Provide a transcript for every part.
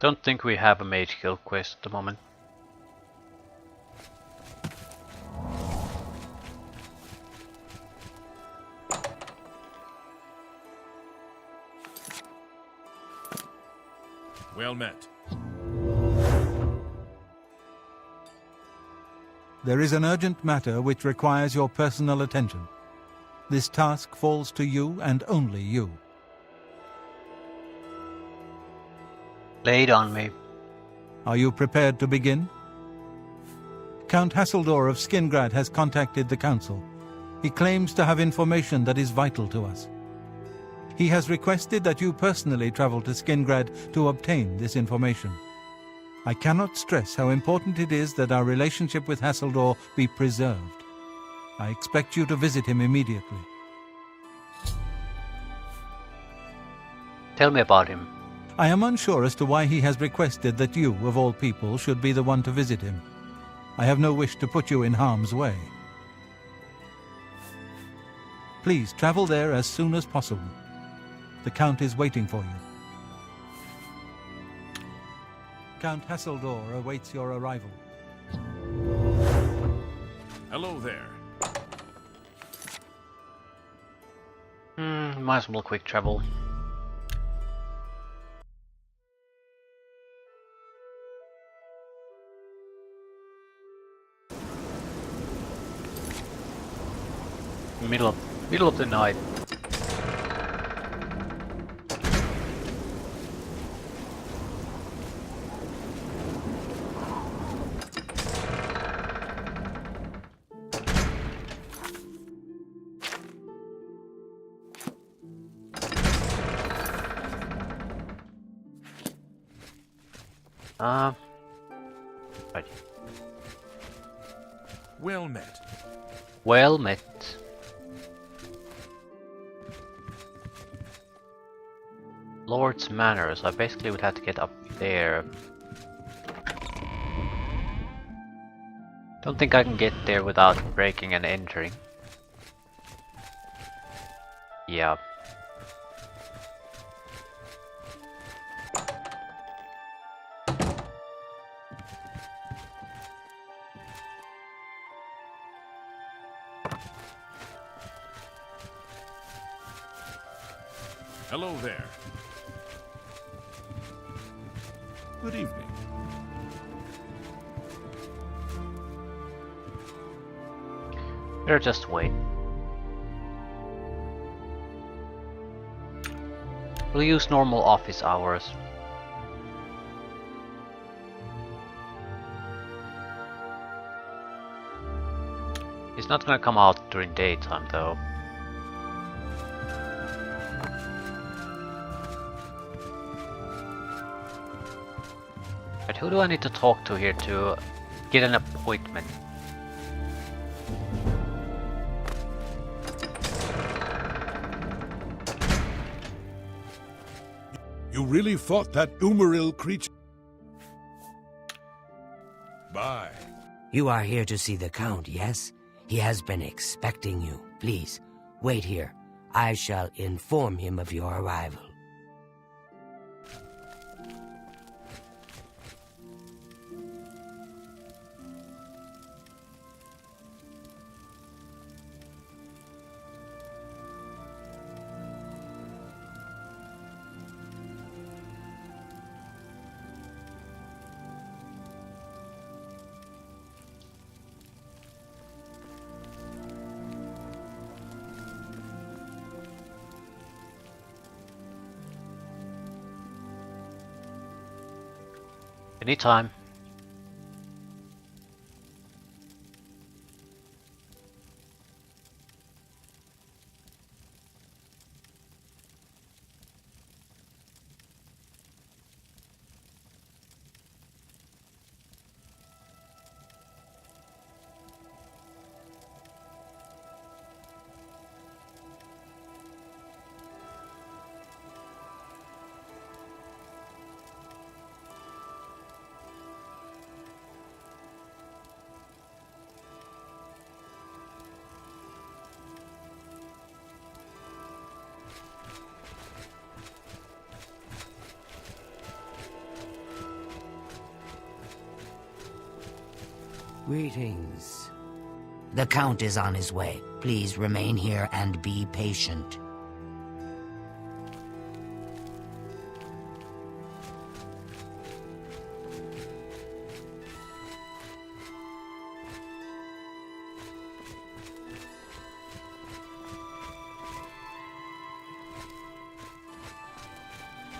Don't think we have a mage guild quest at the moment. Well met. There is an urgent matter which requires your personal attention. This task falls to you and only you. Lay it on me. Are you prepared to begin? Count Hasseldor of Skingrad has contacted the Council. He claims to have information that is vital to us. He has requested that you personally travel to Skingrad to obtain this information. I cannot stress how important it is that our relationship with Hasseldor be preserved. I expect you to visit him immediately. Tell me about him. I am unsure as to why he has requested that you, of all people, should be the one to visit him. I have no wish to put you in harm's way. Please travel there as soon as possible. The Count is waiting for you. Count Hasseldor awaits your arrival. Hello there. Might as well quick travel. Middle of the night. Right. Well met. Well met. Lord's Manor, so I basically would have to get up there. Don't think I can get there without breaking and entering. Yeah. Hello there. Good evening. Better just wait. We'll use normal office hours. He's not gonna come out during daytime though. But who do I need to talk to here to get an appointment? You really fought that Umaril creature? Bye. You are here to see the Count, yes? He has been expecting you. Please, wait here. I shall inform him of your arrival. Anytime. Greetings. The Count is on his way. Please remain here and be patient.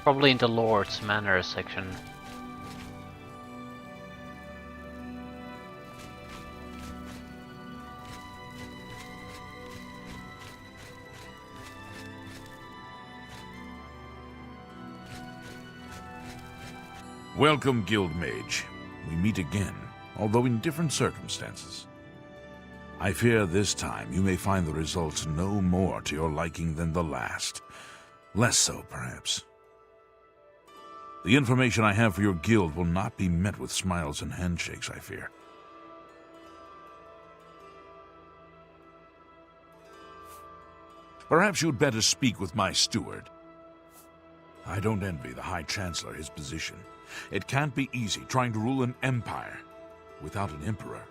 Probably in the Lord's Manor section. Welcome, Guild Mage. We meet again, although in different circumstances. I fear this time you may find the results no more to your liking than the last. Less so, perhaps. The information I have for your guild will not be met with smiles and handshakes, I fear. Perhaps you'd better speak with my steward. I don't envy the High Chancellor his position. It can't be easy trying to rule an empire without an emperor.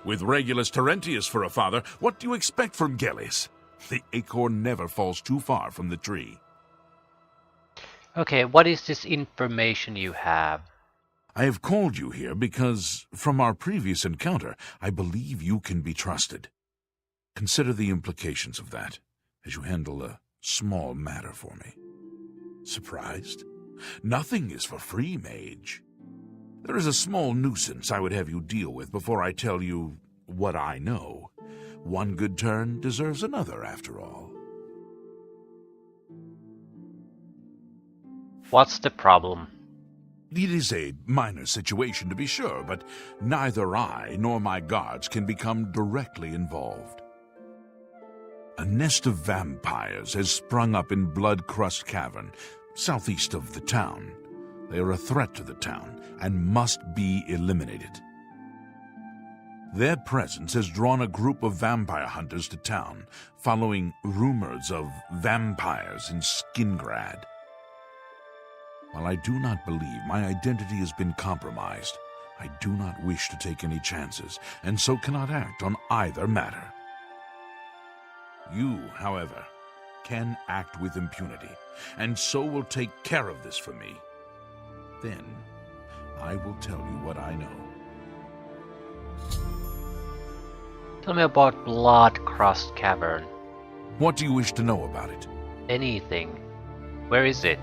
With Regulus Terentius for a father, what do you expect from Gellius? The acorn never falls too far from the tree. Okay, what is this information you have? I have called you here because, from our previous encounter, I believe you can be trusted. Consider the implications of that as you handle a small matter for me. Surprised? Nothing is for free, mage. There is a small nuisance I would have you deal with before I tell you what I know. One good turn deserves another, after all. What's the problem? It is a minor situation, to be sure, but neither I nor my guards can become directly involved. A nest of vampires has sprung up in Blood-Crust Cavern, southeast of the town. They are a threat to the town and must be eliminated. Their presence has drawn a group of vampire hunters to town, following rumors of vampires in Skingrad. While I do not believe my identity has been compromised, I do not wish to take any chances, and so cannot act on either matter. You, however, can act with impunity, and so will take care of this for me. Then, I will tell you what I know. Tell me about Blood-Crust Cavern. What do you wish to know about it? Anything. Where is it?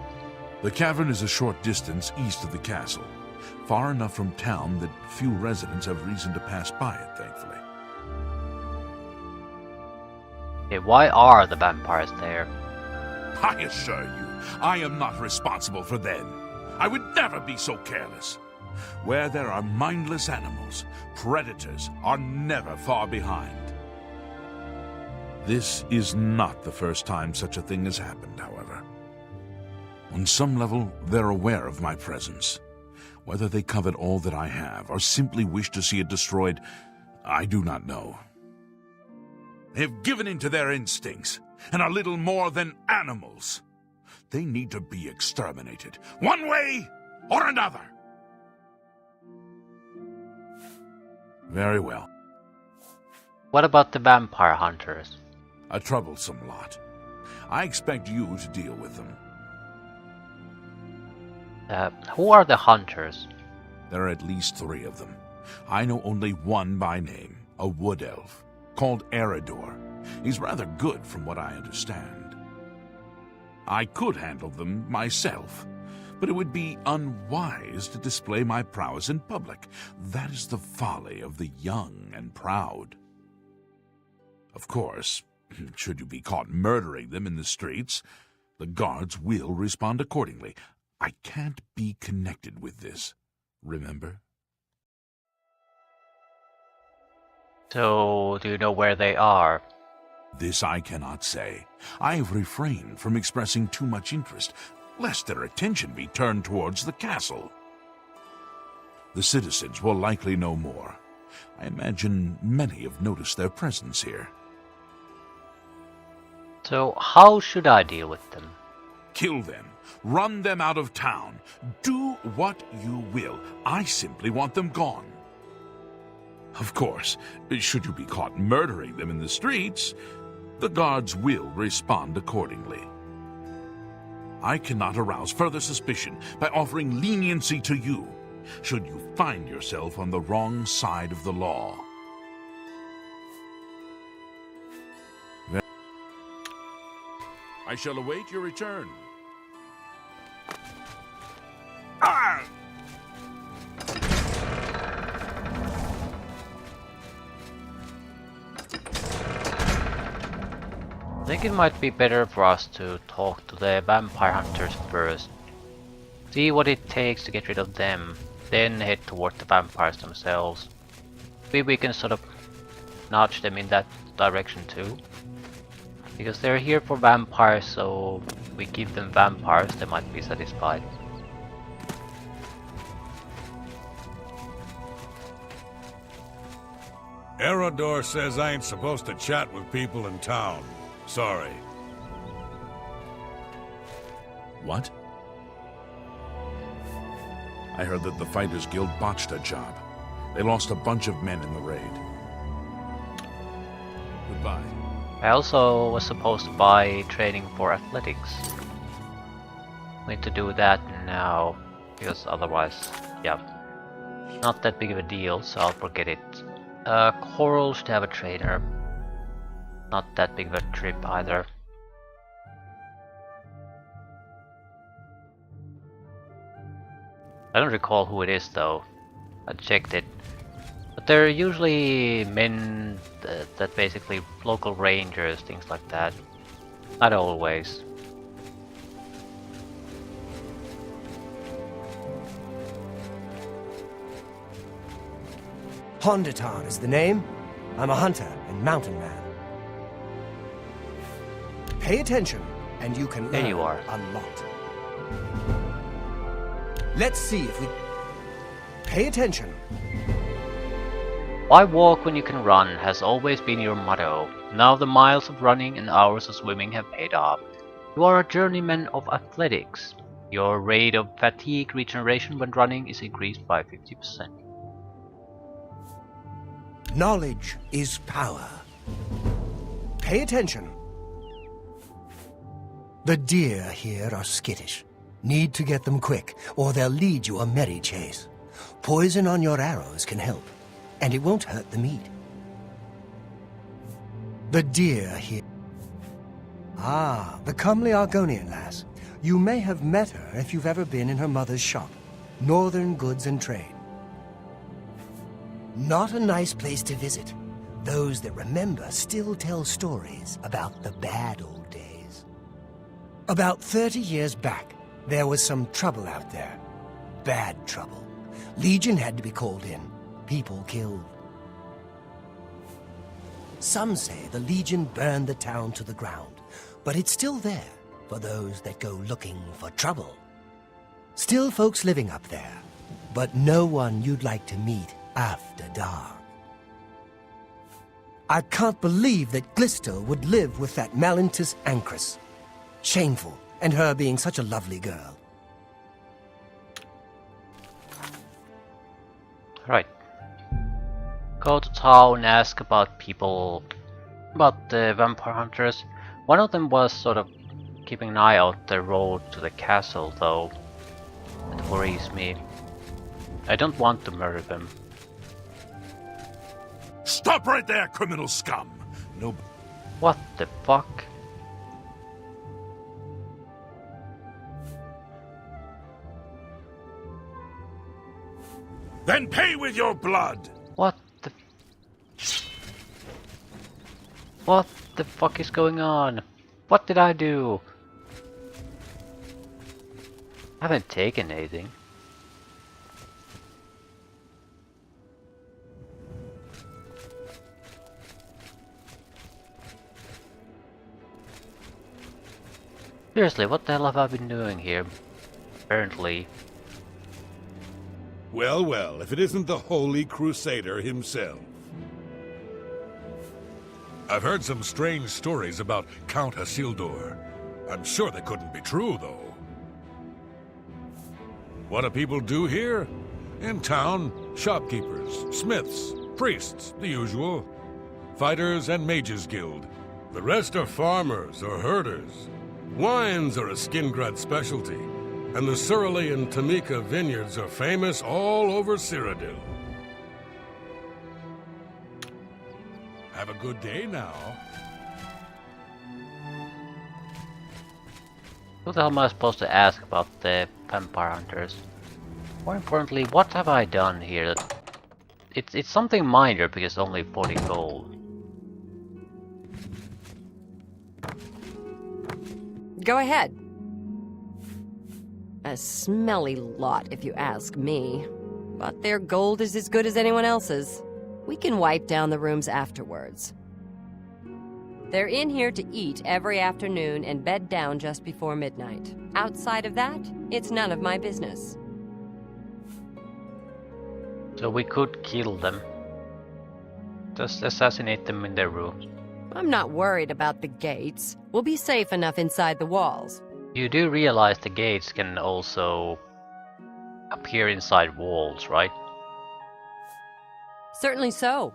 The cavern is a short distance east of the castle, far enough from town that few residents have reason to pass by it, thankfully. Okay, why are the vampires there? I assure you, I am not responsible for them. I would never be so careless. Where there are mindless animals, predators are never far behind. This is not the first time such a thing has happened, however. On some level, they're aware of my presence. Whether they covet all that I have or simply wish to see it destroyed, I do not know. They have given in to their instincts and are little more than animals. They need to be exterminated, one way or another. Very well. What about the vampire hunters? A troublesome lot. I expect you to deal with them. Who are the hunters? There are at least 3 of them. I know only one by name, a wood elf, called Eridor. He's rather good from what I understand. I could handle them myself, but it would be unwise to display my prowess in public. That is the folly of the young and proud. Of course, should you be caught murdering them in the streets, the guards will respond accordingly. I can't be connected with this, remember? So, do you know where they are? This I cannot say. I have refrained from expressing too much interest, lest their attention be turned towards the castle. The citizens will likely know more. I imagine many have noticed their presence here. So, how should I deal with them? Kill them. Run them out of town. Do what you will. I simply want them gone. Of course, should you be caught murdering them in the streets, the guards will respond accordingly. I cannot arouse further suspicion by offering leniency to you, should you find yourself on the wrong side of the law. I shall await your return. Ah! I think it might be better for us to talk to the vampire hunters first. See what it takes to get rid of them, then head toward the vampires themselves. Maybe we can sort of nudge them in that direction too. Because they're here for vampires, so we give them vampires, they might be satisfied. Erodor says I ain't supposed to chat with people in town. Sorry. What? I heard that the Fighters Guild botched a job. They lost a bunch of men in the raid. Goodbye. I also was supposed to buy training for athletics. Need to do that now, because otherwise, yeah, not that big of a deal, so I'll forget it. Coral should have a trainer. Not that big of a trip either. I don't recall who it is though. I checked it. But they're usually men that basically local rangers, things like that. Not always. Hondatar is the name. I'm a hunter and mountain man. Pay attention, and you can There learn you are. a lot. Let's see if we... Pay attention. Why walk when you can run has always been your motto. Now the miles of running and hours of swimming have paid off. You are a journeyman of athletics. Your rate of fatigue regeneration when running is increased by 50%. Knowledge is power. Pay attention. The deer here are skittish. Need to get them quick, or they'll lead you a merry chase. Poison on your arrows can help, and it won't hurt the meat. The deer here... Ah, the comely Argonian lass. You may have met her if you've ever been in her mother's shop. Northern Goods and Trade. Not a nice place to visit. Those that remember still tell stories about the bad old days. About 30 years back, there was some trouble out there. Bad trouble. Legion had to be called in. People killed. Some say the Legion burned the town to the ground, but it's still there for those that go looking for trouble. Still folks living up there, but no one you'd like to meet after dark. I can't believe that Glisto would live with that Malintus Ancrus. Shameful, and her being such a lovely girl. Right. Go to town, ask about people, about the vampire hunters. One of them was sort of keeping an eye out the road to the castle, though. It worries me. I don't want to murder them. Stop right there, criminal scum! No. What the fuck? Then pay with your blood! What the... What the fuck is going on? What did I do? I haven't taken anything. Seriously, what the hell have I been doing here? Apparently. Well, well, if it isn't the Holy Crusader himself. I've heard some strange stories about Count Hasildor. I'm sure they couldn't be true, though. What do people do here? In town, shopkeepers, smiths, priests, the usual. Fighters and mages guild. The rest are farmers or herders. Wines are a Skingrad specialty, and the Surly and Tamika vineyards are famous all over Cyrodiil. Have a good day now. Who the hell am I supposed to ask about the vampire hunters? More importantly, what have I done here? It's something minor because only 40 gold. Go ahead. A smelly lot, if you ask me. But their gold is as good as anyone else's. We can wipe down the rooms afterwards. They're in here to eat every afternoon and bed down just before midnight. Outside of that, it's none of my business. So we could kill them. Just assassinate them in their rooms. I'm not worried about the gates. We'll be safe enough inside the walls. You do realize the gates can also appear inside walls, right? Certainly so.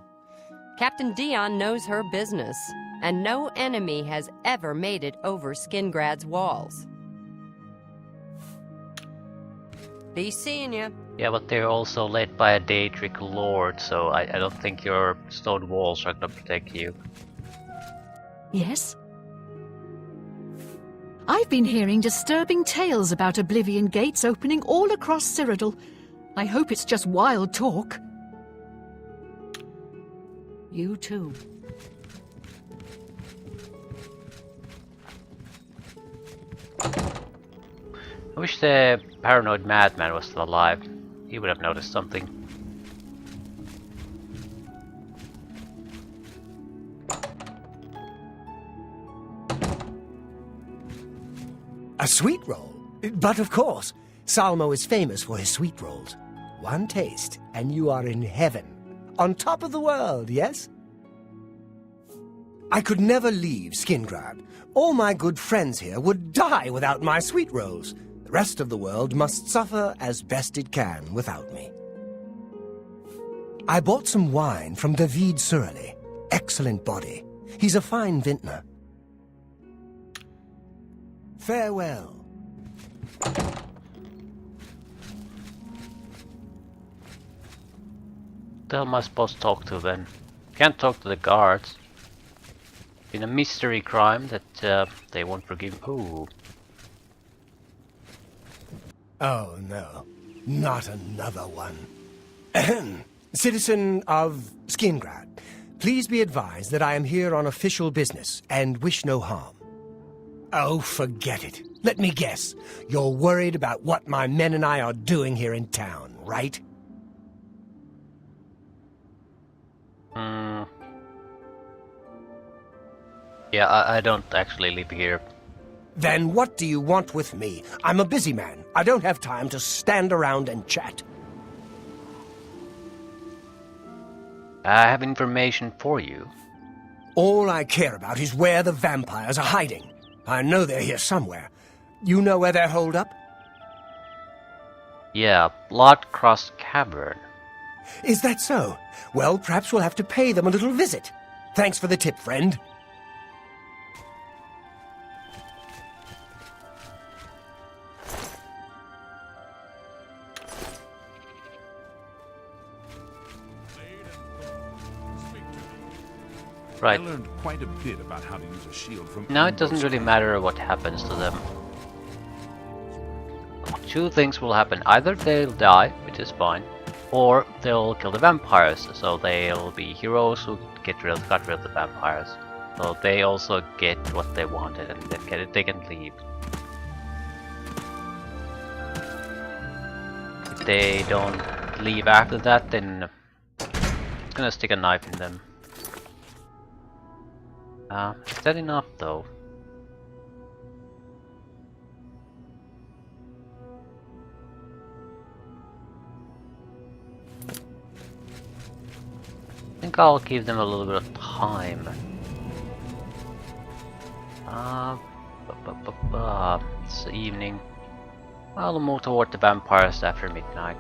Captain Dion knows her business, and no enemy has ever made it over Skingrad's walls. Be seeing ya. Yeah, but they're also led by a Daedric lord, so I don't think your stone walls are gonna protect you. Yes? I've been hearing disturbing tales about Oblivion gates opening all across Cyrodiil. I hope it's just wild talk. You too. I wish the paranoid madman was still alive. He would have noticed something. A sweet roll? But of course, Salmo is famous for his sweet rolls. One taste, and you are in heaven. On top of the world, yes? I could never leave Skingrad. All my good friends here would die without my sweet rolls. The rest of the world must suffer as best it can without me. I bought some wine from David Surly. Excellent body. He's a fine vintner. Farewell. What the hell am I supposed to talk to then? Can't talk to the guards. Been a mystery crime that they won't forgive. Ooh. Oh, no. Not another one. Ahem. Citizen of Skingrad, please be advised that I am here on official business and wish no harm. Oh, forget it. Let me guess. You're worried about what my men and I are doing here in town, right? Yeah, I don't actually live here. Then what do you want with me? I'm a busy man. I don't have time to stand around and chat. I have information for you. All I care about is where the vampires are hiding. I know they're here somewhere. You know where they're holed up? Yeah, Bloodcross Cavern. Is that so? Well, perhaps we'll have to pay them a little visit. Thanks for the tip, friend. I Right. learned quite a bit about how to use a shield from... Now it doesn't really matter what happens to them. Two things will happen. Either they'll die, which is fine, or they'll kill the vampires, so they'll be heroes who got rid of the vampires. So they also get what they wanted and they can leave. If they don't leave after that, then I'm gonna stick a knife in them. Is that enough though? I think I'll give them a little bit of time. It's evening. I'll move toward the vampires after midnight.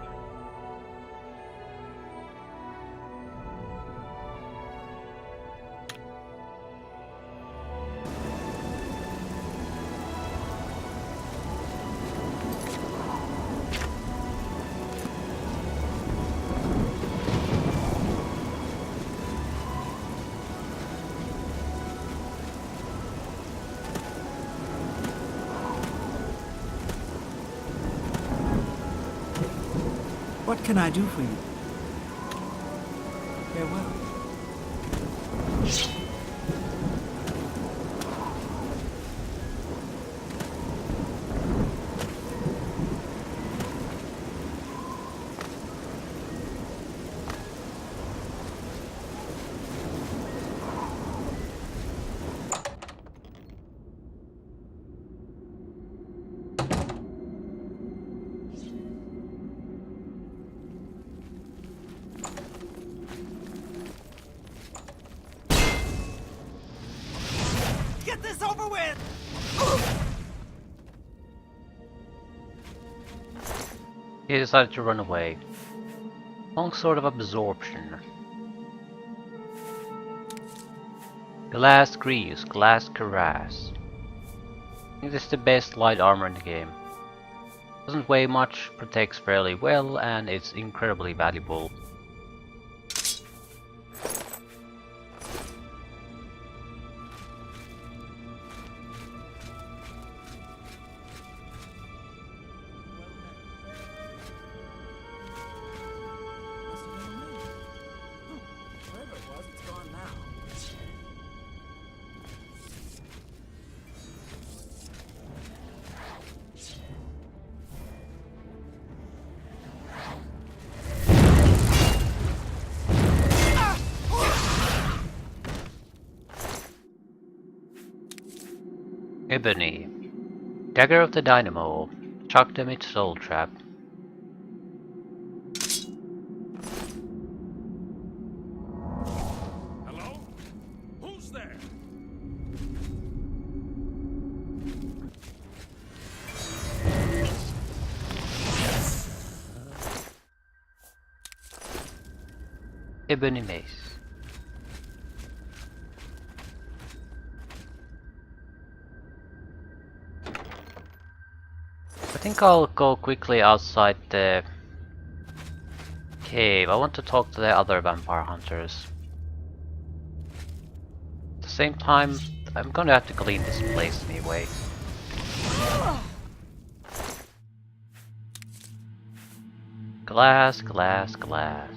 What can I do for you? Farewell. Get this over with! He decided to run away. Long sort of absorption. Glass Grease, Glass Cuirass. I think this is the best light armor in the game. Doesn't weigh much, protects fairly well, and it's incredibly valuable. Ebony. Dagger of the Dynamo. Chuck them into Soul Trap. Hello? Who's there? Ebony Mace. I think I'll go quickly outside the cave. I want to talk to the other vampire hunters. At the same time, I'm gonna have to clean this place anyway. Glass, glass, glass.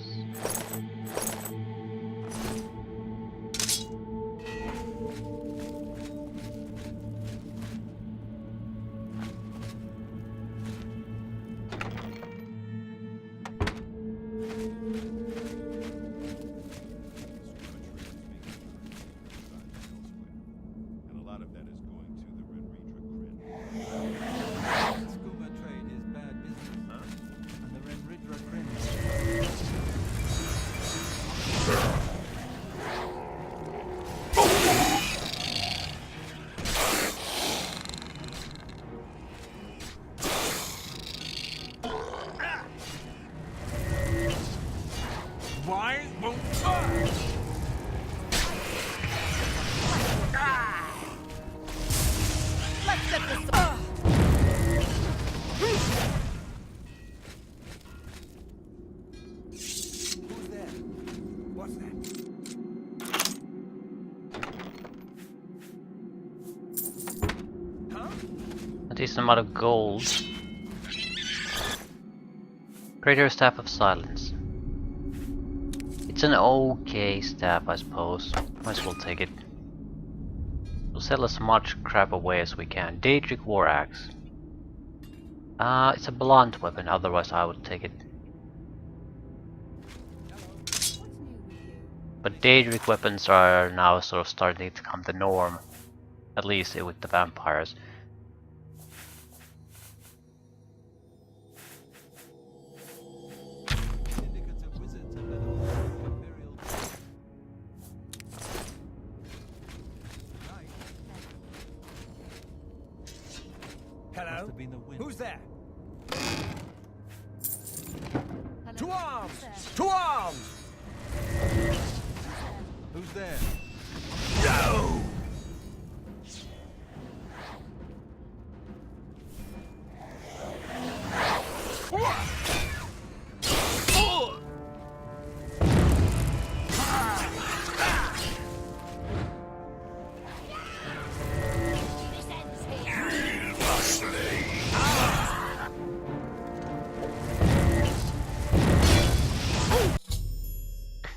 Scuba trade is bad business, and the Renridra cringe. Why won't Who's there? What's that? A decent amount of gold. Greater Staff of Silence. It's an okay staff, I suppose. Might as well take it. We'll sell as much crap away as we can. Daedric War Axe. It's a blunt weapon, otherwise I would take it. But Daedric weapons are now sort of starting to become the norm. At least with the vampires. Syndicates of wizards under the Imperial. Right. Hello? have been the wind. Who's there? To arms! To arms! Who's there? No!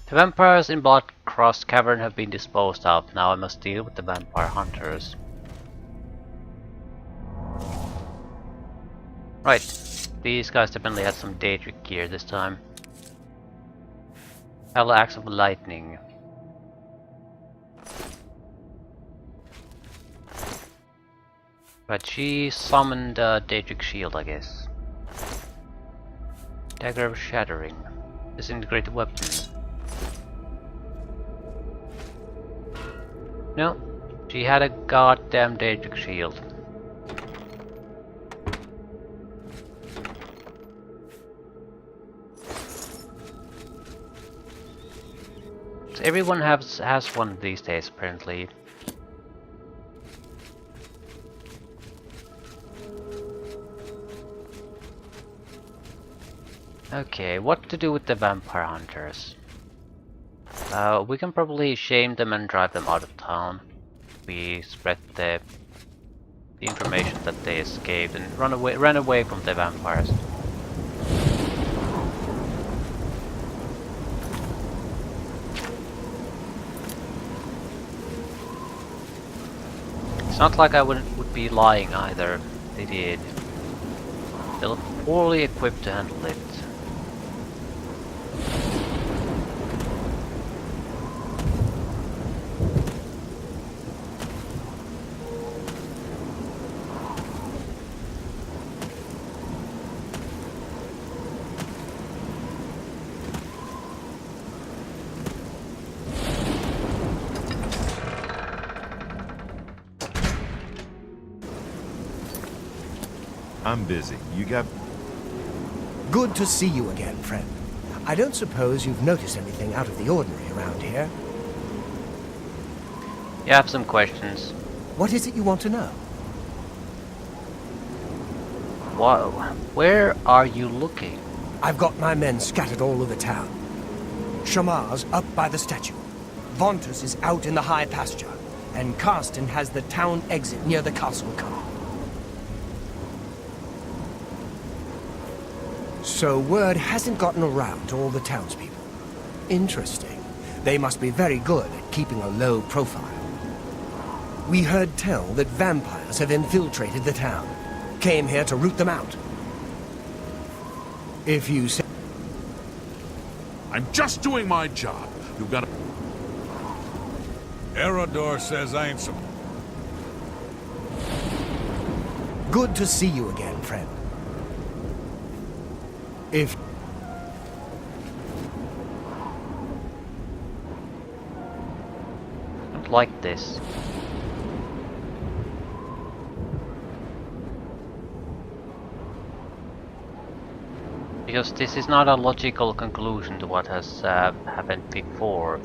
The vampires in Blood-Cross Cavern have been disposed of. Now I must deal with the vampire hunters. Right, these guys definitely had some Daedric gear this time. Hell, axe of lightning. But she summoned a Daedric shield, I guess. Dagger of Shattering. Disintegrated weapon. No, she had a goddamn Daedric shield. So everyone has one these days, apparently. Okay, what to do with the vampire hunters? We can probably shame them and drive them out of town. We spread the information that they escaped and run away from the vampires. It's not like I would be lying either. They did. They look poorly equipped to handle it. I'm busy. You got... Good to see you again, friend. I don't suppose you've noticed anything out of the ordinary around here. You have some questions. What is it you want to know? Whoa, where are you looking? I've got my men scattered all over town. Shamar's up by the statue. Vontus is out in the high pasture. And Karsten has the town exit near the castle car. So word hasn't gotten around to all the townspeople. Interesting. They must be very good at keeping a low profile. We heard tell that vampires have infiltrated the town. Came here to root them out. If you say... I'm just doing my job. You've got to... Erodor says I ain't so... Good to see you again, friend. If... I don't like this. Because this is not a logical conclusion to what has happened before.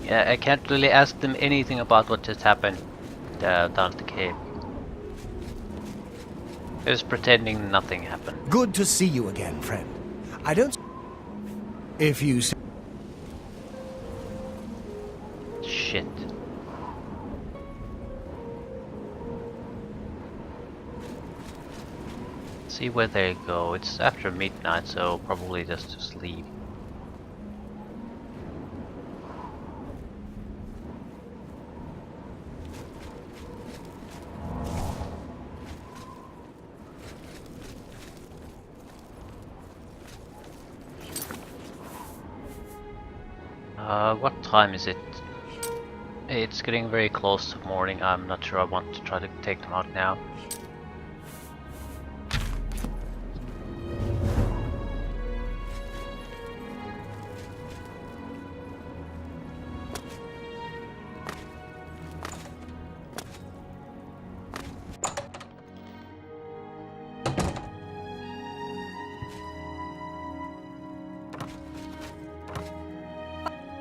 Yeah, I can't really ask them anything about what just happened down at the cave. Just pretending nothing happened. Good to see you again, friend. I don't... If you say... Shit. See where they go. It's after midnight, so probably just to sleep. What time is it? It's getting very close to morning. I'm not sure I want to try to take them out now.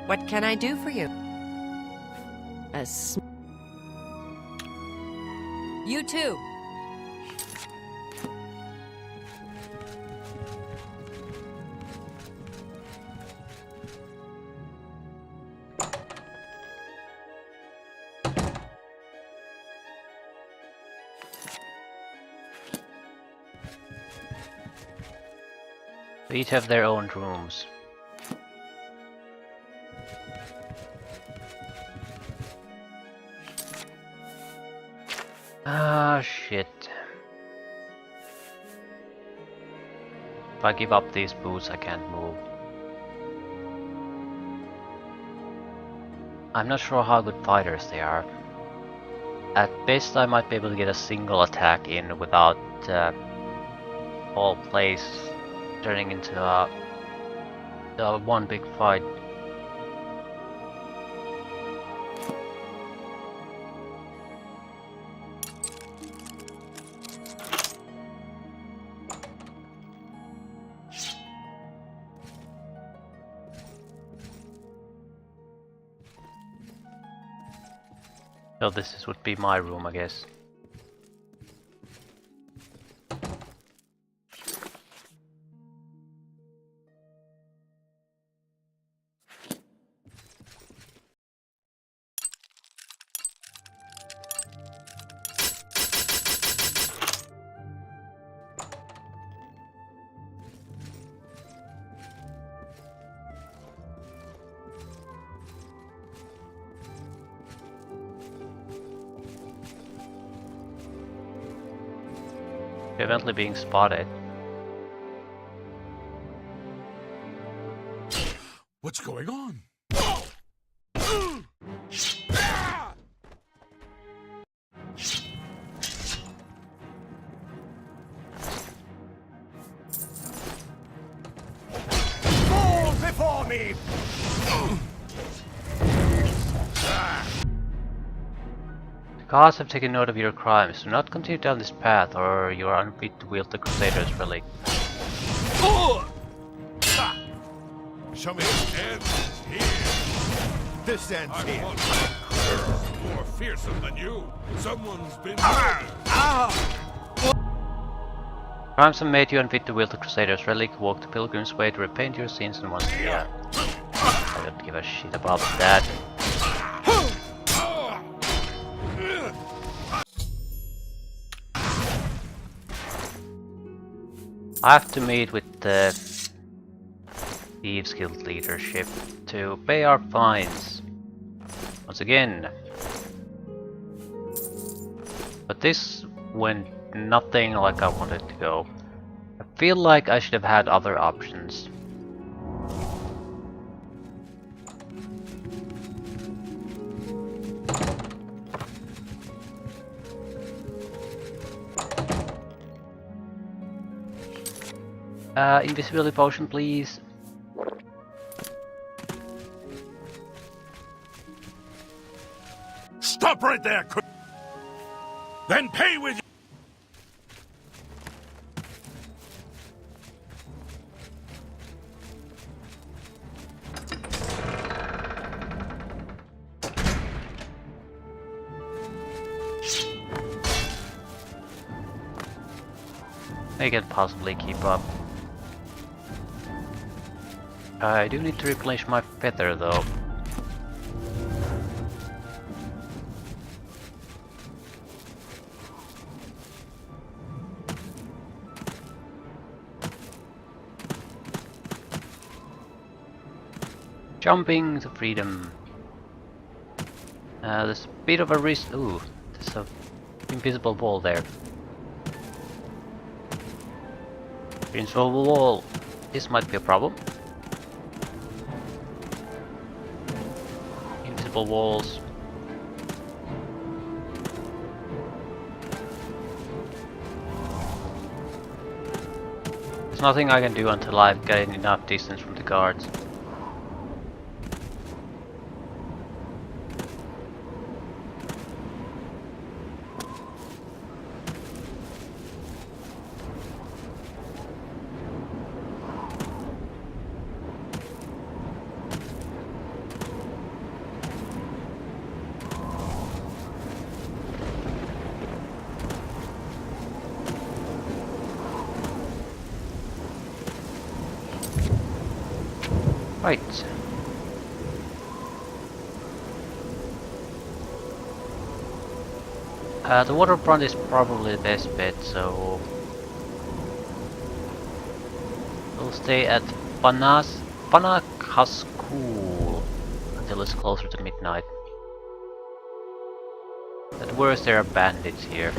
What can I do for you? You too. They each have their own rooms. Ah, shit. If I give up these boots, I can't move. I'm not sure how good fighters they are. At best, I might be able to get a single attack in without whole place turning into one big fight. So this would be my room, I guess. Evidently being spotted. What's going on? Fall before me! The gods have taken note of your crimes. Do not continue down this path, or you are unfit to wield the Crusader's relic. Show me this ends here. This ends I here. want more fearsome than you. Someone's been murdered. Crimes have made you unfit to wield the Crusader's relic. Walk the pilgrim's way to repent your sins and once again. I don't give a shit about that. I have to meet with the Thieves Guild leadership to pay our fines. Once again. But this went nothing like I wanted to go. I feel like I should have had other options. Invisibility potion, please. Stop right there! Then pay with I can possibly keep up. I do need to replenish my feather though. Jumping to freedom. There's a bit of a risk. Ooh, there's a invisible wall there. Invisible wall. This might be a problem. Invisible walls. There's nothing I can do until I've gained enough distance from the guards. Right. The waterfront is probably the best bet, so we'll stay at Panakaskul until it's closer to midnight. At worst, there are bandits here.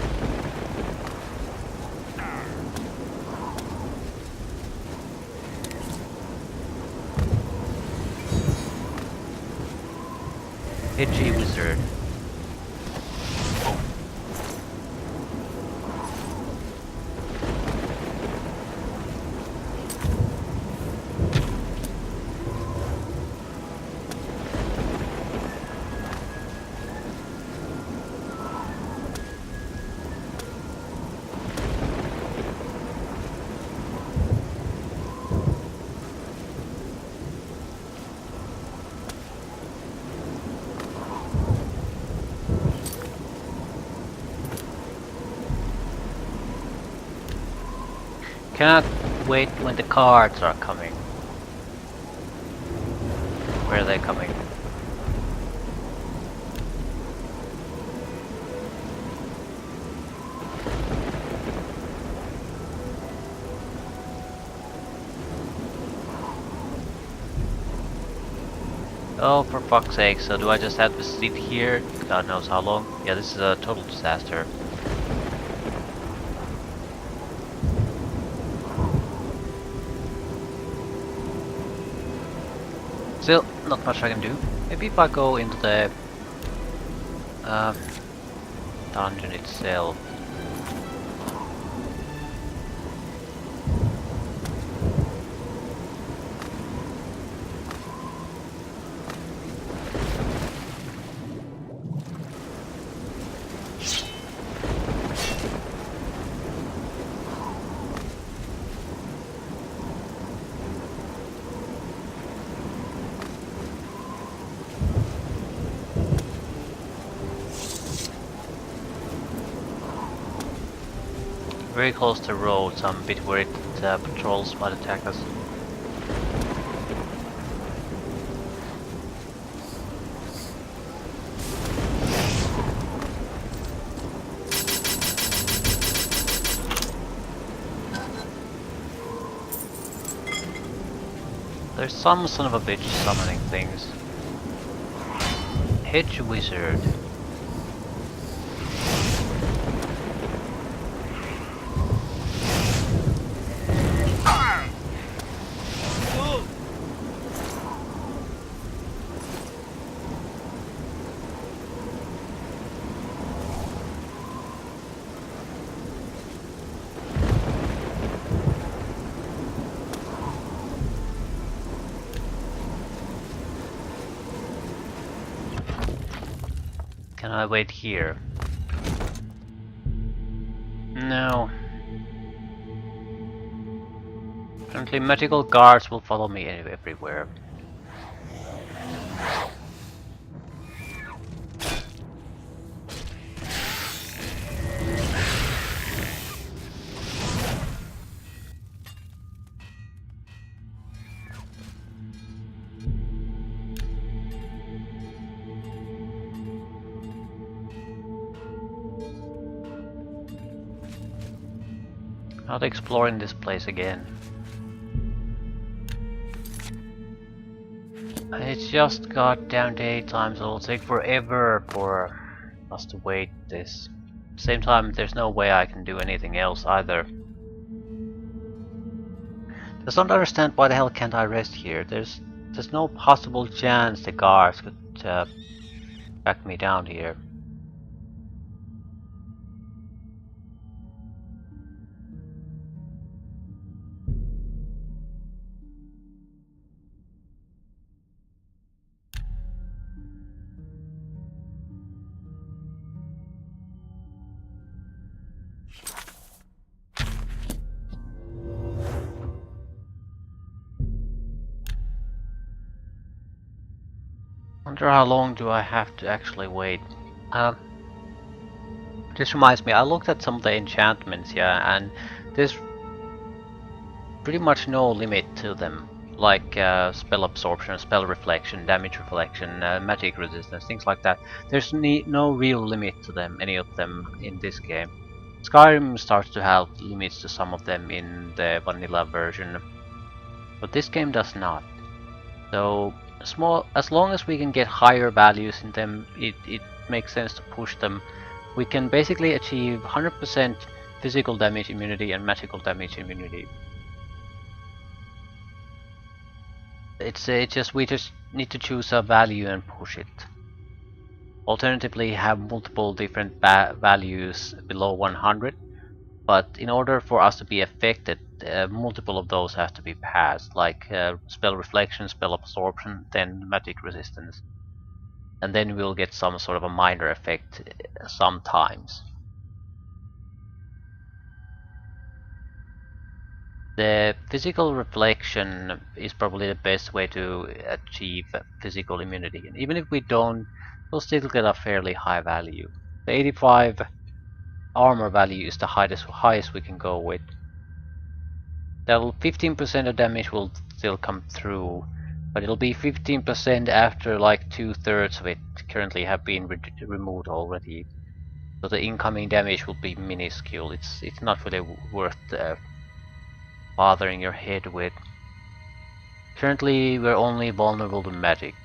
Edgy wizard. Cannot wait when the cards are coming. Where are they coming? Oh, for fuck's sake, so do I just have to sit here? God knows how long. Yeah, this is a total disaster. Still, not much I can do. Maybe if I go into the dungeon itself. Very close to the road, so I'm a bit worried that patrols might attack us. There's some son of a bitch summoning things. Hedge wizard. Can I wait here? No. Apparently magical guards will follow me everywhere. Not exploring this place again. It's just goddamn daytime, so it'll take forever for us to wait this. Same time, there's no way I can do anything else either. Just don't understand why the hell can't I rest here. There's no possible chance the guards could back me down here. Wonder how long do I have to actually wait? This reminds me, I looked at some of the enchantments, yeah, and there's pretty much no limit to them. like spell absorption, spell reflection, damage reflection, magic resistance, things like that. There's no real limit to them, any of them in this game. Skyrim starts to have limits to some of them in the vanilla version, but this game does not. So as long as we can get higher values in them, it makes sense to push them. We can basically achieve 100% physical damage immunity and magical damage immunity. We just need to choose a value and push it. Alternatively, have multiple different values below 100, but in order for us to be affected, multiple of those have to be passed, like spell reflection, spell absorption, then magic resistance. And then we'll get some sort of a minor effect sometimes. The physical reflection is probably the best way to achieve physical immunity. And even if we don't, we'll still get a fairly high value. The 85 armor value is the highest we can go with. That'll 15% of damage will still come through, but it'll be 15% after like 2/3 of it currently have been removed already. So the incoming damage will be minuscule. It's not really worth bothering your head with. Currently, we're only vulnerable to magic.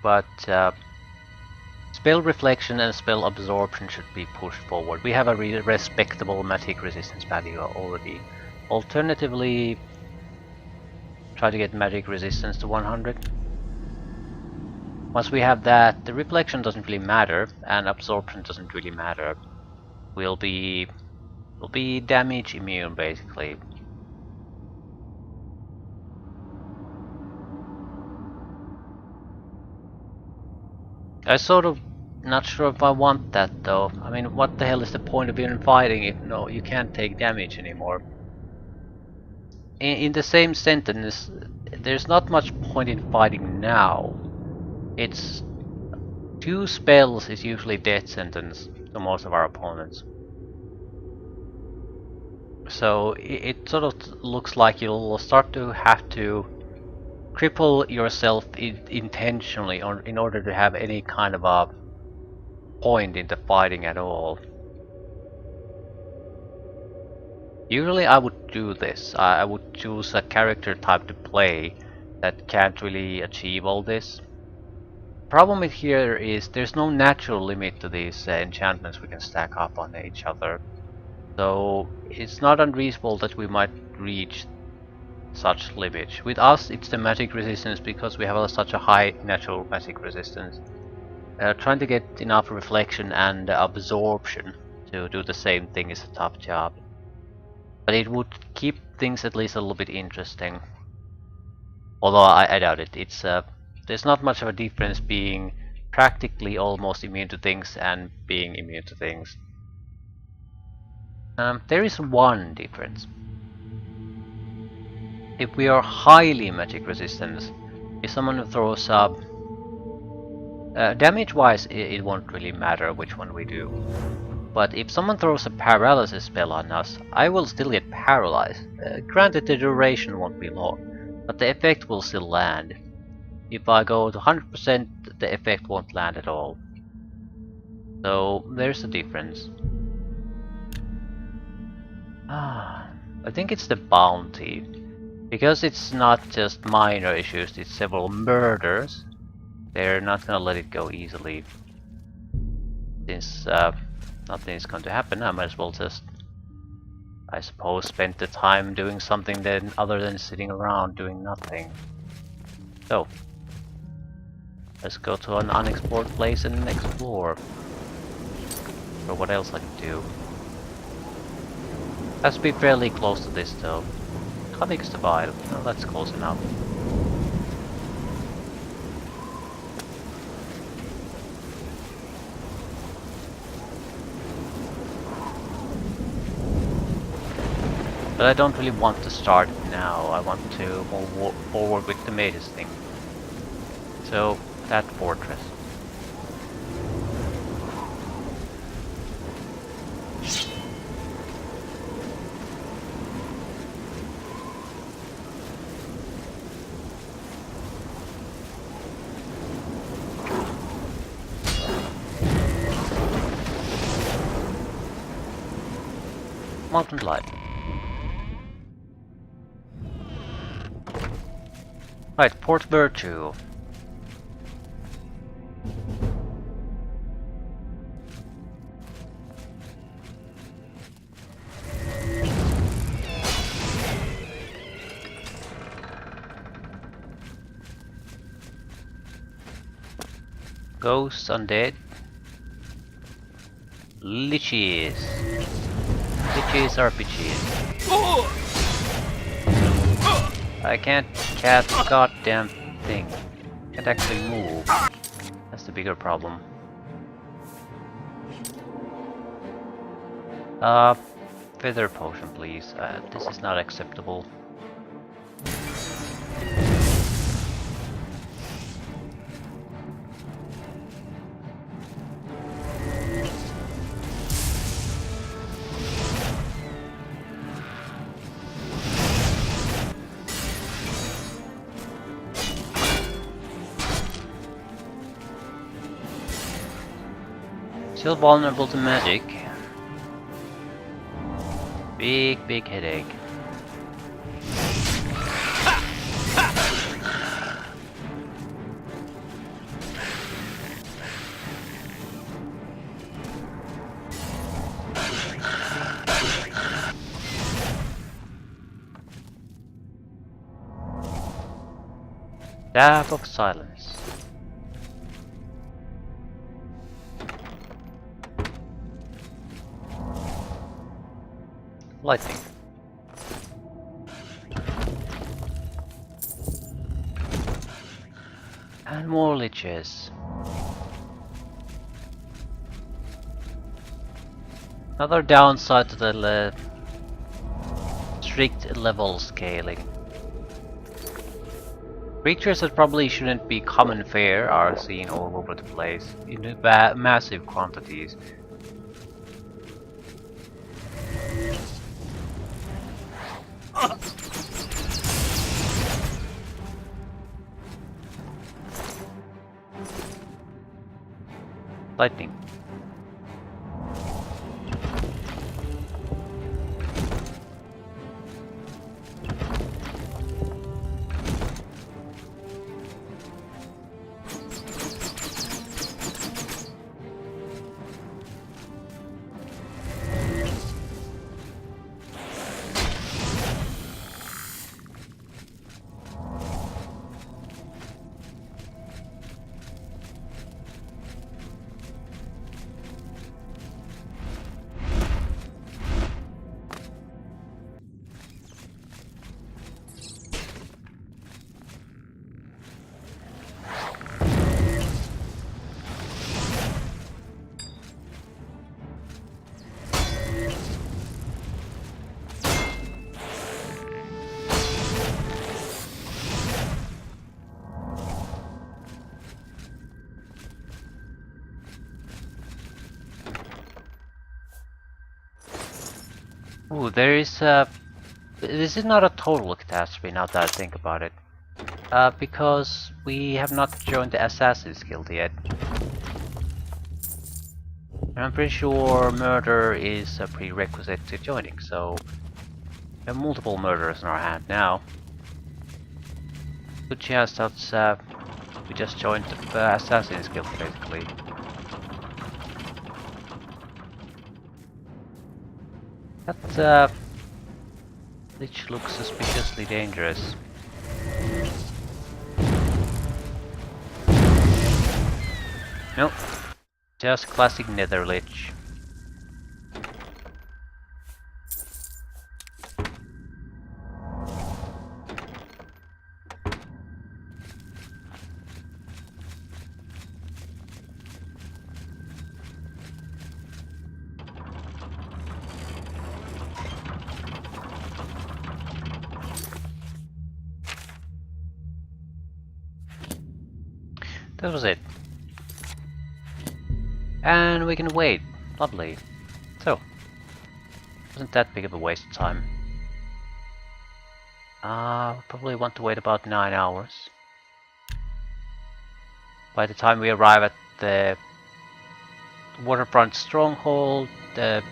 But spell reflection and spell absorption should be pushed forward. We have a respectable magic resistance value already. Alternatively, try to get magic resistance to 100. Once we have that, the reflection doesn't really matter, and absorption doesn't really matter. We'll be damage immune basically. I sort of not sure if I want that though. I mean, what the hell is the point of even fighting if you can't take damage anymore? In the same sentence, there's not much point in fighting now. It's 2 spells is usually death sentence to most of our opponents. So it sort of looks like you'll start to have to cripple yourself intentionally in order to have any kind of a point in the fighting at all. Usually I would do this. I would choose a character type to play that can't really achieve all this. Problem with here is there's no natural limit to these enchantments we can stack up on each other. So it's not unreasonable that we might reach such limit. With us it's the magic resistance because we have such a high natural magic resistance. Trying to get enough reflection and absorption to do the same thing is a tough job. But it would keep things at least a little bit interesting. Although I doubt it. There's not much of a difference being practically almost immune to things and being immune to things. There is one difference. If we are highly magic resistant, if someone throws up damage wise it won't really matter which one we do. But if someone throws a paralysis spell on us, I will still get paralyzed. Granted the duration won't be long, but the effect will still land. If I go to 100% the effect won't land at all. So there's a difference. I think it's the bounty. Because it's not just minor issues, it's several murders. They're not gonna let it go easily. Since nothing is going to happen, I might as well just, I suppose, spend the time doing something then other than sitting around doing nothing. So, let's go to an unexplored place and explore. Or what else I can do. Has to be fairly close to this though. How big is the vial? No, that's close enough. But I don't really want to start it now. I want to move forward with the mages thing. So, that fortress. Mountain Light. Right, Port Virtue. Ghosts, undead. Liches. Liches RPGs. I can't cast the goddamn thing. Can't actually move. That's the bigger problem. Feather potion, please. This is not acceptable. Still vulnerable to magic. Big headache. Staff of Silence. Lightning. And more liches. Another downside to the strict level scaling. Creatures that probably shouldn't be common fare are seen all over the place in massive quantities. Lightning. Ooh, there is this is not a total catastrophe now that I think about it. Because we have not joined the Assassin's Guild yet. And I'm pretty sure murder is a prerequisite to joining, so we have multiple murderers in our hand now. Good chance that we just joined the Assassin's Guild basically. That Lich looks suspiciously dangerous. Nope, just classic Nether Lich. That was it. And we can wait. Lovely. So, wasn't that big of a waste of time. Probably want to wait about 9 hours. By the time we arrive at the waterfront stronghold, the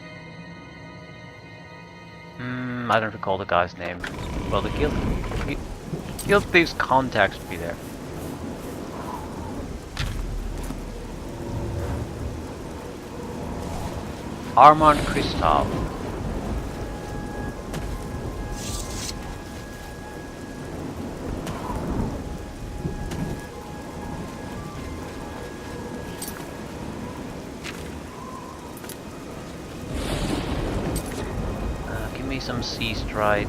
I don't recall the guy's name. Well, the guild thief's contact should be there. Armand Kristoff. Give me some sea stride.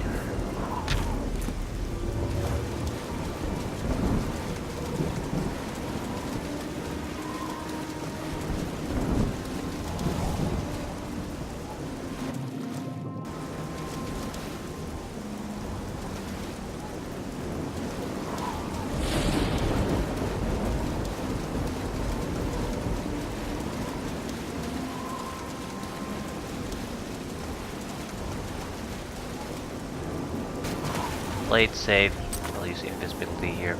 Play it safe. I'll use invisibility here.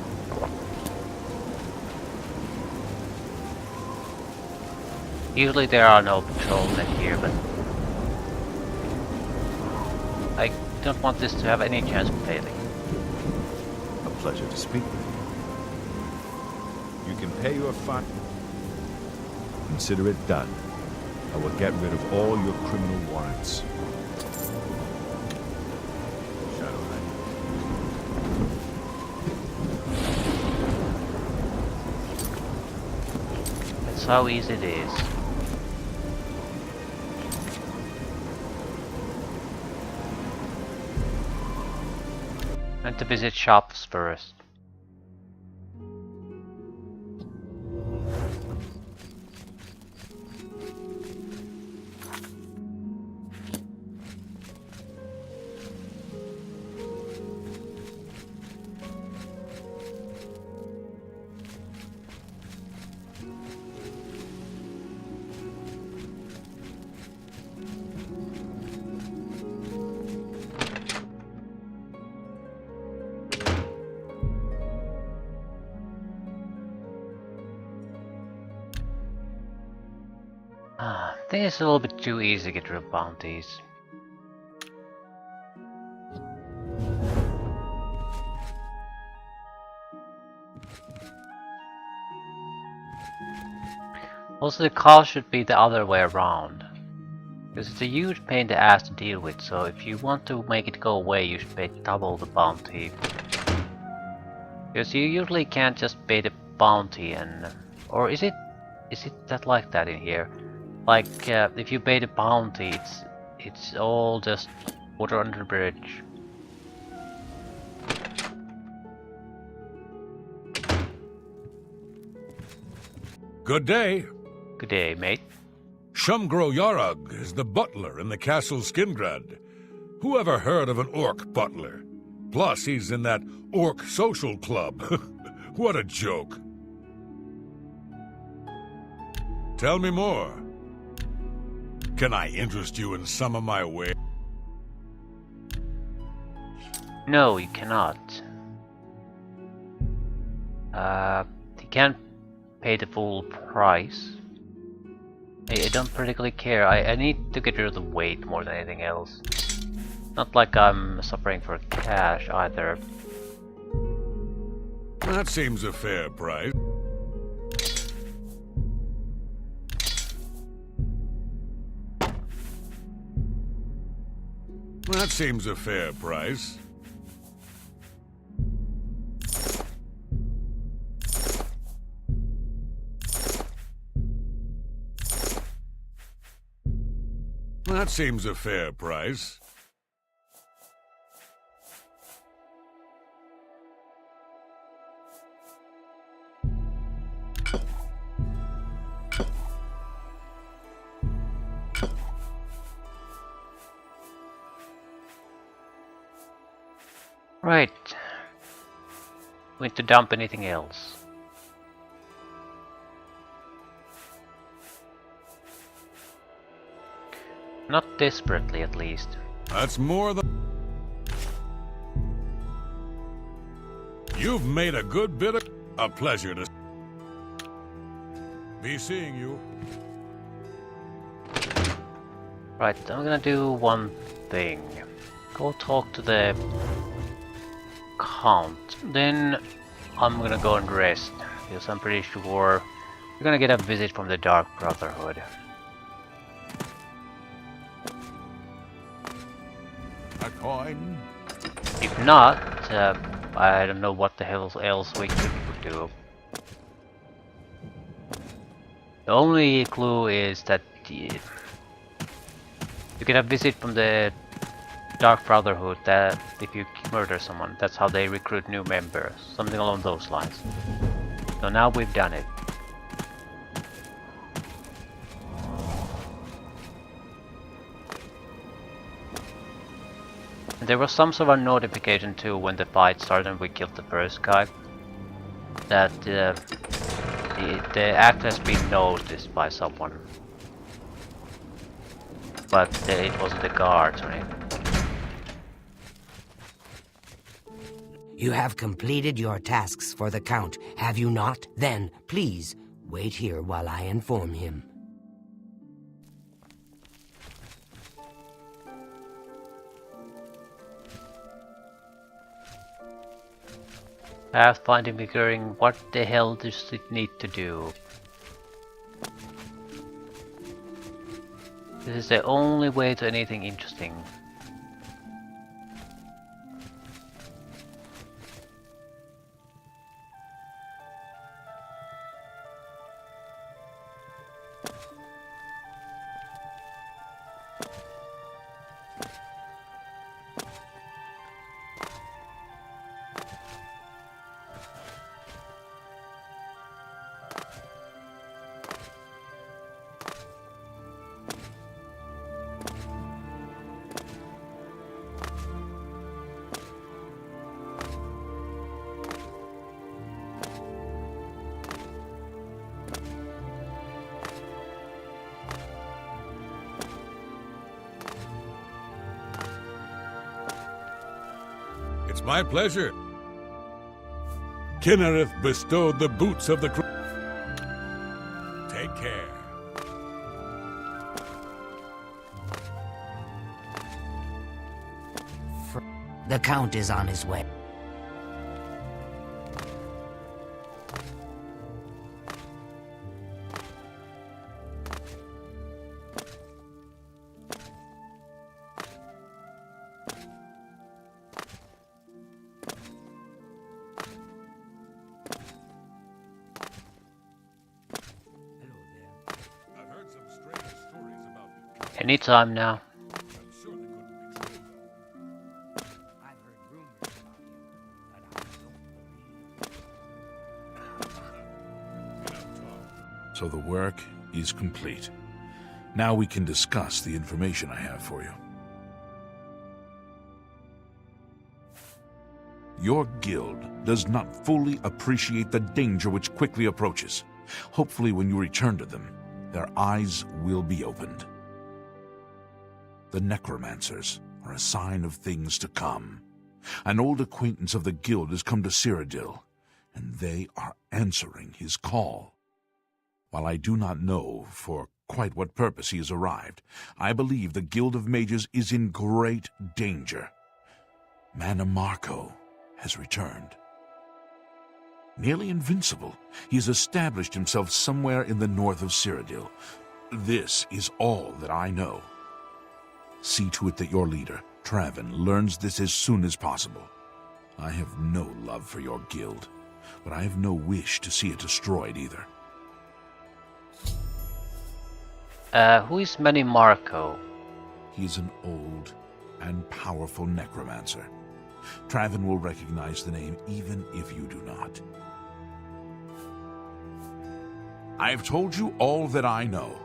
Usually there are no patrolmen here, but I don't want this to have any chance of failing. A pleasure to speak with you. You can pay your fine. Consider it done. I will get rid of all your criminal warrants. That's how easy it is. And to visit shops first. I think it's a little bit too easy to get rid of bounties. Also, the cost should be the other way around. Because it's a huge pain in the ass to deal with, so if you want to make it go away, you should pay double the bounty. Because you usually can't just pay the bounty and... Or is it that like that in here? Like, if you pay the bounty, it's all just water under the bridge. Good day. Good day, mate. Shumgro Yarug is the butler in the castle Skingrad. Who ever heard of an orc butler? Plus, he's in that orc social club. What a joke. Tell me more. Can I interest you in some of my wares? No, you cannot. You can't pay the full price. I don't particularly care. I need to get rid of the weight more than anything else. Not like I'm suffering for cash either. That seems a fair price. That seems a fair price. That seems a fair price. Right. We need to dump anything else. Not desperately, at least. That's more than... You've made a good bit of... A pleasure to... Be seeing you. Right, I'm gonna do one thing. Go talk to the Count. Then I'm gonna go and rest, because I'm pretty sure we're gonna get a visit from the Dark Brotherhood. A coin? If not, I don't know what the hell else we could do. The only clue is that you get a visit from the Dark Brotherhood that if you murder someone, that's how they recruit new members. Something along those lines. So now we've done it. And there was some sort of notification too when the fight started and we killed the first guy. That the act has been noticed by someone. But it wasn't the guards or anything. You have completed your tasks for the Count, have you not? Then, please, wait here while I inform him. Pathfinding figuring what the hell does it need to do? This is the only way to anything interesting. It's my pleasure. Kinnereth bestowed the boots of the Take care. The Count is on his way. Anytime now. So the work is complete. Now we can discuss the information I have for you. Your guild does not fully appreciate the danger which quickly approaches. Hopefully when you return to them, their eyes will be opened. The necromancers are a sign of things to come. An old acquaintance of the guild has come to Cyrodiil, and they are answering his call. While I do not know for quite what purpose he has arrived, I believe the Guild of Mages is in great danger. Mana Marco has returned. Nearly invincible, he has established himself somewhere in the north of Cyrodiil. This is all that I know. See to it that your leader, Traven, learns this as soon as possible. I have no love for your guild, but I have no wish to see it destroyed either. Who is Manny Marco? He is an old and powerful necromancer. Traven will recognize the name even if you do not. I have told you all that I know.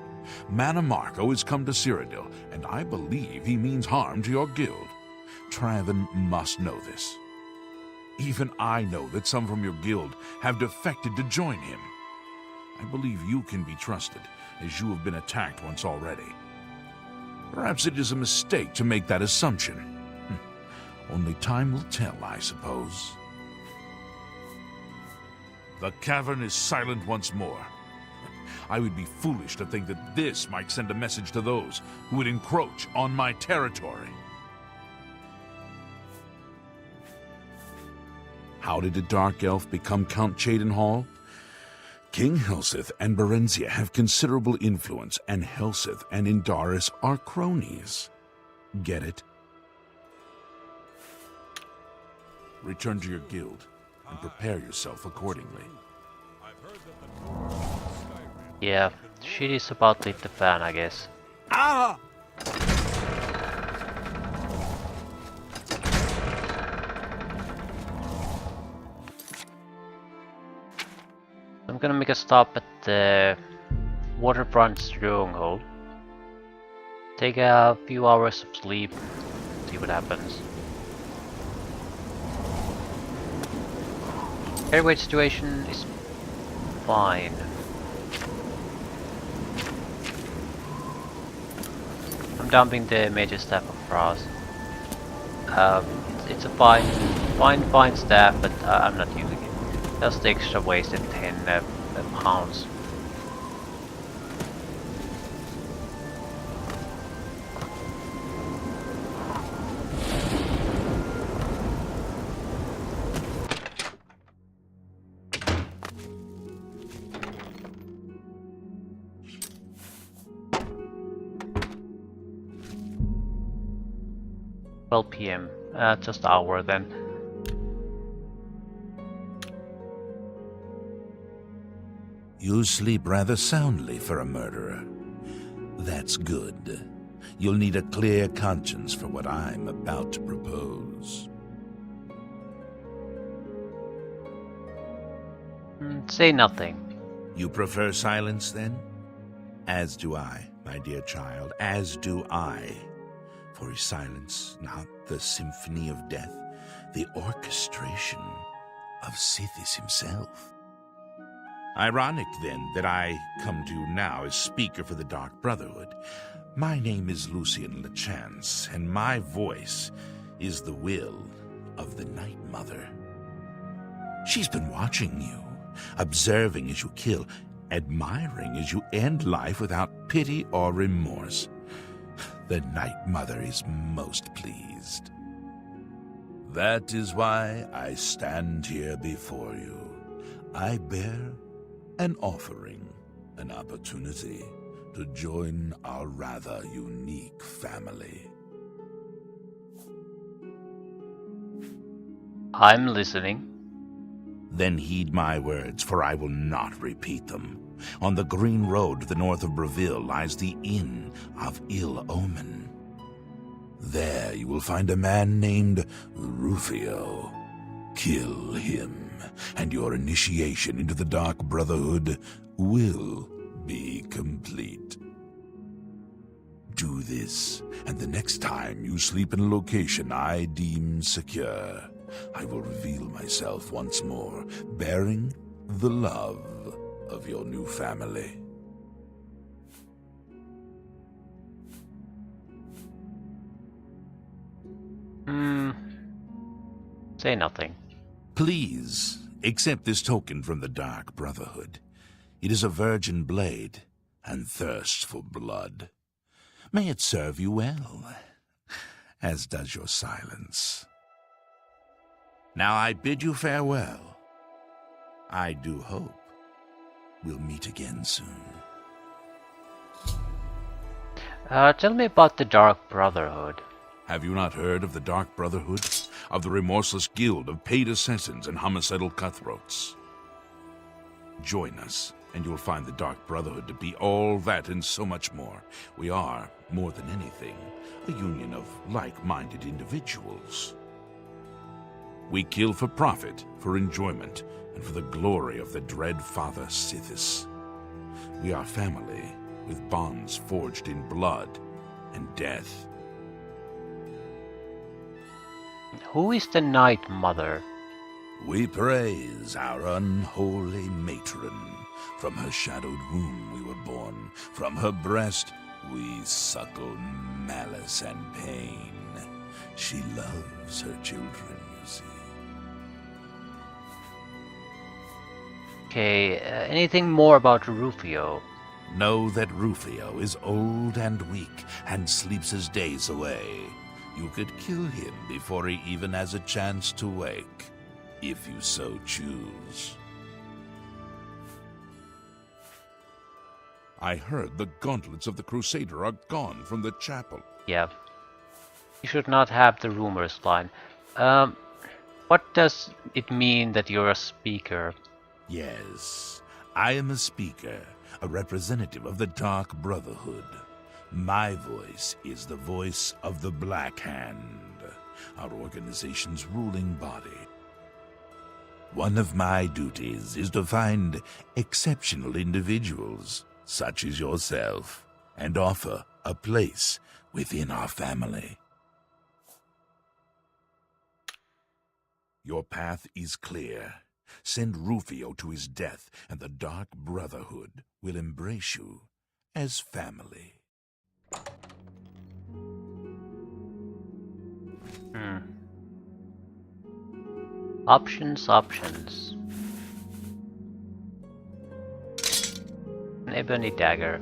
Mana Marco has come to Cyrodiil, and I believe he means harm to your guild. Traven must know this. Even I know that some from your guild have defected to join him. I believe you can be trusted, as you have been attacked once already. Perhaps it is a mistake to make that assumption. Only time will tell, I suppose. The cavern is silent once more. I would be foolish to think that this might send a message to those who would encroach on my territory. How did a Dark Elf become Count Cheydinhal? King Helseth and Berenzia have considerable influence, and Helseth and Indaris are cronies. Get it? Return to your guild and prepare yourself accordingly. Yeah, shit is about to hit the fan, I guess. Ah! I'm gonna make a stop at the waterfront stronghold. Take a few hours of sleep, see what happens. Airway situation is fine. I'm dumping the major staff of Frost. It's a fine staff, but I'm not using it. That's the extra wasted 10 pounds. PM, just an hour then. You sleep rather soundly for a murderer. That's good. You'll need a clear conscience for what I'm about to propose. Say nothing. You prefer silence, then? As do I, my dear child, as do I. For is silence not the symphony of death, the orchestration of Sithis himself? Ironic, then, that I come to you now as speaker for the Dark Brotherhood. My name is Lucian Lechance, and my voice is the will of the Night Mother. She's been watching you, observing as you kill, admiring as you end life without pity or remorse. The Night Mother is most pleased. That is why I stand here before you. I bear an offering, an opportunity to join our rather unique family. I'm listening. Then heed my words, for I will not repeat them. On the green road to the north of Breville lies the Inn of Ill Omen. There you will find a man named Rufio. Kill him, and your initiation into the Dark Brotherhood will be complete. Do this, and the next time you sleep in a location I deem secure, I will reveal myself once more, bearing the love of your new family. Say nothing. Please, accept this token from the Dark Brotherhood. It is a virgin blade, and thirsts for blood. May it serve you well, as does your silence. Now I bid you farewell. I do hope we'll meet again soon. Tell me about the Dark Brotherhood. Have you not heard of the Dark Brotherhood? Of the remorseless guild of paid assassins and homicidal cutthroats? Join us, and you'll find the Dark Brotherhood to be all that and so much more. We are, more than anything, a union of like-minded individuals. We kill for profit, for enjoyment, and for the glory of the dread Father Sithis. We are family, with bonds forged in blood and death. Who is the Night Mother? We praise our unholy matron. From her shadowed womb we were born. From her breast we suckle malice and pain. She loves her children, you see. Okay, anything more about Rufio? Know that Rufio is old and weak and sleeps his days away. You could kill him before he even has a chance to wake, if you so choose. I heard the gauntlets of the Crusader are gone from the chapel. Yeah. You should not have the rumors line. What does it mean that you're a speaker? Yes, I am a speaker, a representative of the Dark Brotherhood. My voice is the voice of the Black Hand, our organization's ruling body. One of my duties is to find exceptional individuals, such as yourself, and offer a place within our family. Your path is clear. Send Rufio to his death, and the Dark Brotherhood will embrace you as family. Options. An ebony dagger.